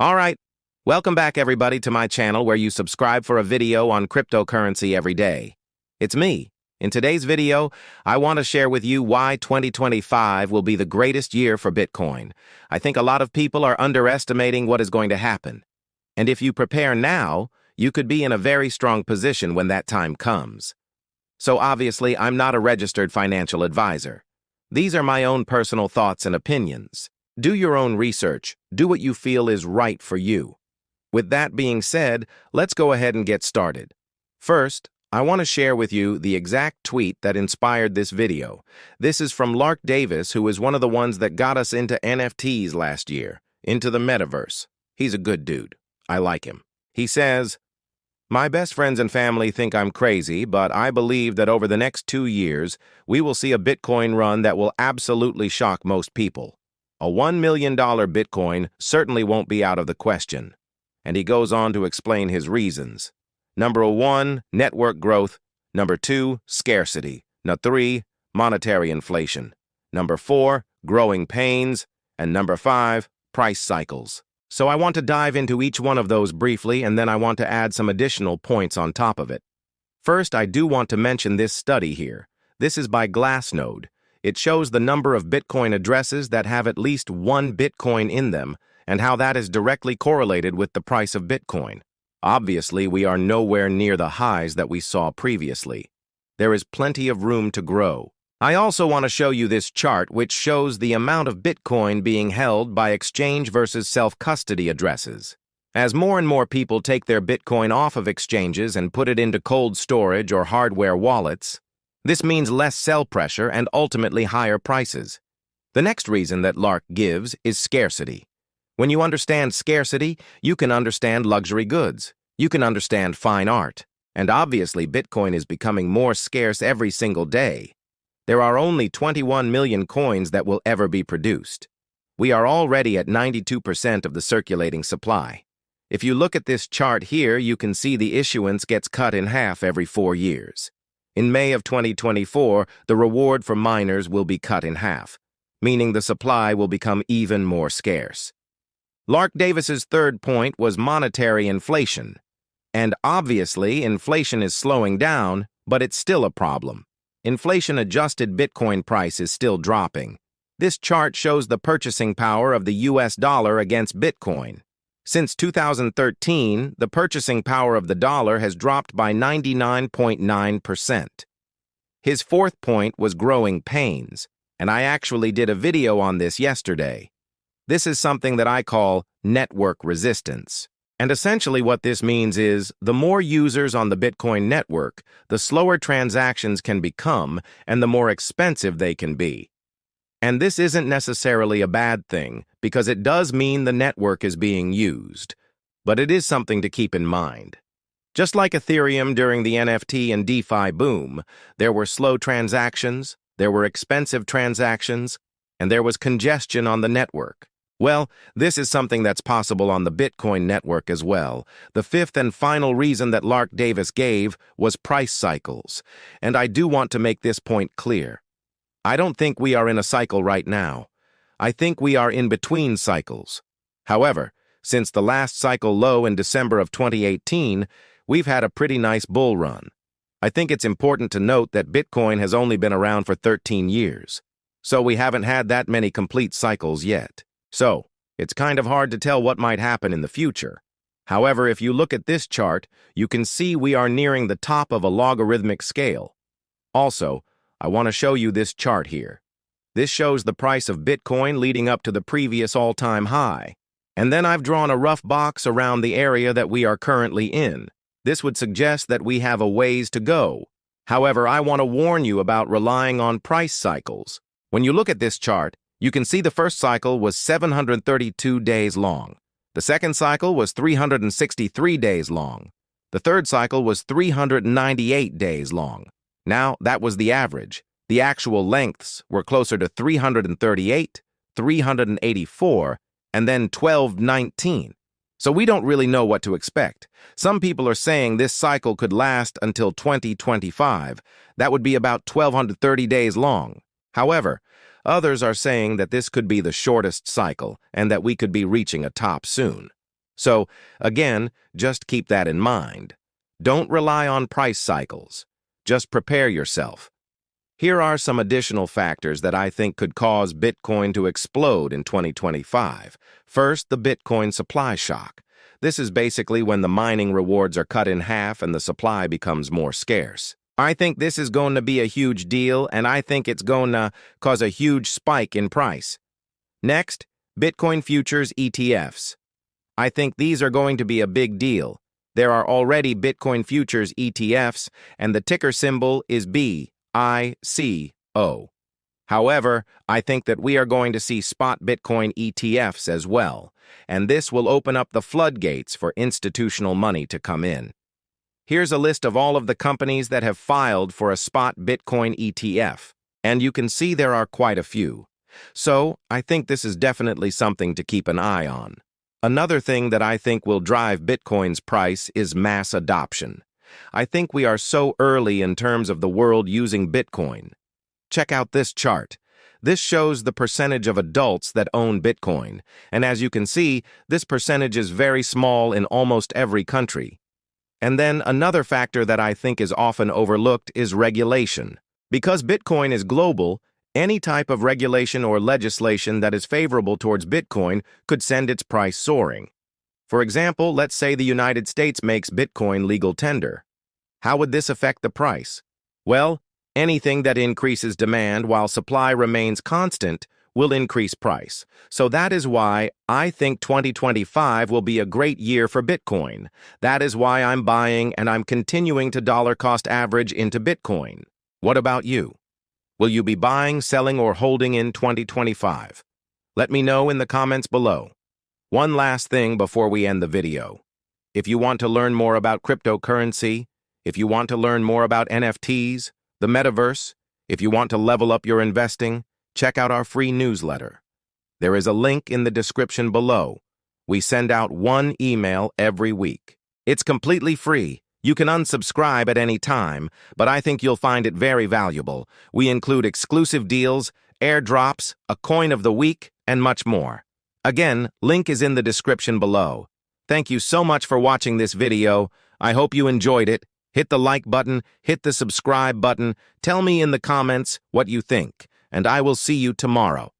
All right, welcome back everybody to my channel where you subscribe for a video on cryptocurrency every day. It's me. In today's video, I want to share with you why 2025 will be the greatest year for Bitcoin. I think a lot of people are underestimating what is going to happen. And if you prepare now, you could be in a very strong position when that time comes. So obviously, I'm not a registered financial advisor. These are my own personal thoughts and opinions. Do your own research. Do what you feel is right for you. With that being said, let's go ahead and get started. First, I want to share with you the exact tweet that inspired this video. This is from Lark Davis, who is one of the ones that got us into NFTs last year, into the metaverse. He's a good dude. I like him. He says, "My best friends and family think I'm crazy, but I believe that over the next 2 years, we will see a Bitcoin run that will absolutely shock most people. A $1 million Bitcoin certainly won't be out of the question." And he goes on to explain his reasons. Number 1, network growth. Number 2, scarcity. Number 3, monetary inflation. Number 4, growing pains. And number 5, price cycles. So I want to dive into each one of those briefly, and then I want to add some additional points on top of it. First, I do want to mention this study here. This is by Glassnode. It shows the number of Bitcoin addresses that have at least 1 Bitcoin in them, and how that is directly correlated with the price of Bitcoin. Obviously, we are nowhere near the highs that we saw previously. There is plenty of room to grow. I also want to show you this chart which shows the amount of Bitcoin being held by exchange versus self-custody addresses. As more and more people take their Bitcoin off of exchanges and put it into cold storage or hardware wallets, this means less sell pressure and ultimately higher prices. The next reason that Lark gives is scarcity. When you understand scarcity, you can understand luxury goods. You can understand fine art. And obviously, Bitcoin is becoming more scarce every single day. There are only 21 million coins that will ever be produced. We are already at 92% of the circulating supply. If you look at this chart here, you can see the issuance gets cut in half every 4 years. In May of 2024, the reward for miners will be cut in half, meaning the supply will become even more scarce. Lark Davis's third point was monetary inflation. And obviously, inflation is slowing down, but it's still a problem. Inflation-adjusted Bitcoin price is still dropping. This chart shows the purchasing power of the US dollar against Bitcoin. Since 2013, the purchasing power of the dollar has dropped by 99.9%. His fourth point was growing pains, and I actually did a video on this yesterday. This is something that I call network resistance. And essentially what this means is the more users on the Bitcoin network, the slower transactions can become and the more expensive they can be. And this isn't necessarily a bad thing, because it does mean the network is being used. But it is something to keep in mind. Just like Ethereum during the NFT and DeFi boom, there were slow transactions, there were expensive transactions, and there was congestion on the network. Well, this is something that's possible on the Bitcoin network as well. The fifth and final reason that Lark Davis gave was price cycles. And I do want to make this point clear. I don't think we are in a cycle right now. I think we are in between cycles. However, since the last cycle low in December of 2018, we've had a pretty nice bull run. I think it's important to note that Bitcoin has only been around for 13 years. So we haven't had that many complete cycles yet. So, it's kind of hard to tell what might happen in the future. However, if you look at this chart, you can see we are nearing the top of a logarithmic scale. Also, I want to show you this chart here. This shows the price of Bitcoin leading up to the previous all-time high. And then I've drawn a rough box around the area that we are currently in. This would suggest that we have a ways to go. However, I want to warn you about relying on price cycles. When you look at this chart, you can see the first cycle was 732 days long. The second cycle was 363 days long. The third cycle was 398 days long. Now, that was the average. The actual lengths were closer to 338, 384, and then 1219. So we don't really know what to expect. Some people are saying this cycle could last until 2025. That would be about 1,230 days long. However, others are saying that this could be the shortest cycle and that we could be reaching a top soon. So, again, just keep that in mind. Don't rely on price cycles. Just prepare yourself. Here are some additional factors that I think could cause Bitcoin to explode in 2025. First, the Bitcoin supply shock. This is basically when the mining rewards are cut in half and the supply becomes more scarce. I think this is going to be a huge deal, and I think it's going to cause a huge spike in price. Next, Bitcoin futures ETFs. I think these are going to be a big deal. There are already Bitcoin futures ETFs, and the ticker symbol is BICO. However, I think that we are going to see spot Bitcoin ETFs as well, and this will open up the floodgates for institutional money to come in. Here's a list of all of the companies that have filed for a spot Bitcoin ETF, and you can see there are quite a few. So, I think this is definitely something to keep an eye on. Another thing that I think will drive Bitcoin's price is mass adoption. I think we are so early in terms of the world using Bitcoin. Check out this chart. This shows the percentage of adults that own Bitcoin, and as you can see, this percentage is very small in almost every country. And then another factor that I think is often overlooked is regulation. Because Bitcoin is global, any type of regulation or legislation that is favorable towards Bitcoin could send its price soaring. For example, let's say the United States makes Bitcoin legal tender. How would this affect the price? Well, anything that increases demand while supply remains constant will increase price. So that is why I think 2025 will be a great year for Bitcoin. That is why I'm buying and I'm continuing to dollar cost average into Bitcoin. What about you? Will you be buying, selling, or holding in 2025? Let me know in the comments below. One last thing before we end the video. If you want to learn more about cryptocurrency, if you want to learn more about NFTs, the metaverse, if you want to level up your investing, check out our free newsletter. There is a link in the description below. We send out one email every week. It's completely free. You can unsubscribe at any time, but I think you'll find it very valuable. We include exclusive deals, airdrops, a coin of the week, and much more. Again, link is in the description below. Thank you so much for watching this video. I hope you enjoyed it. Hit the like button, hit the subscribe button, tell me in the comments what you think, and I will see you tomorrow.